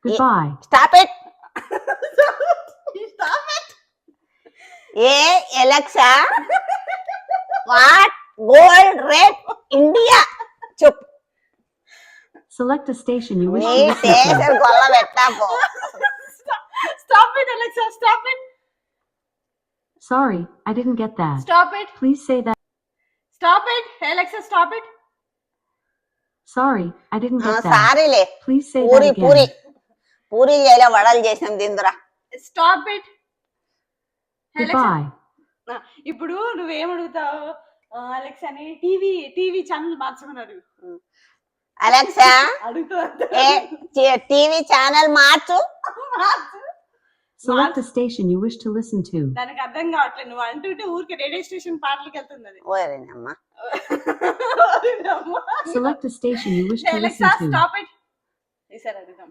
Goodbye. Stop it. Stop it. Hey Alexa, what gold red India? Chup. Select a station you wish to Nee listen to. చేసే గొల్ల పెట్టాపో. Stop it, Alexa. Stop it. Sorry, I didn't get that. Stop it. Please say that. Stop it. Hey, Alexa, stop it. Sorry, I didn't get that. సారీలే. Please say that puri puri again. Puri చేయలే వడలు చేసాం దిందురా. Stop it. Hey, Alexa. Goodbye. ఇప్పుడు నువ్వేం అడుగుతావు? అలెక్సాని TV channel మార్చమన్నారు. Alexa అడుగుతా TV channel March. Select a station you wish to listen to. దానికి అర్థం కావట్లేదు. నువ్వు అంటుంటే ఊరికి రేడియో స్టేషన్ పాటలకి వెళ్తుంది అది. ఓరేనమ్మా. Select a station you wish to listen Alexa, to. stop it. ఈసారి అడుగుతాం.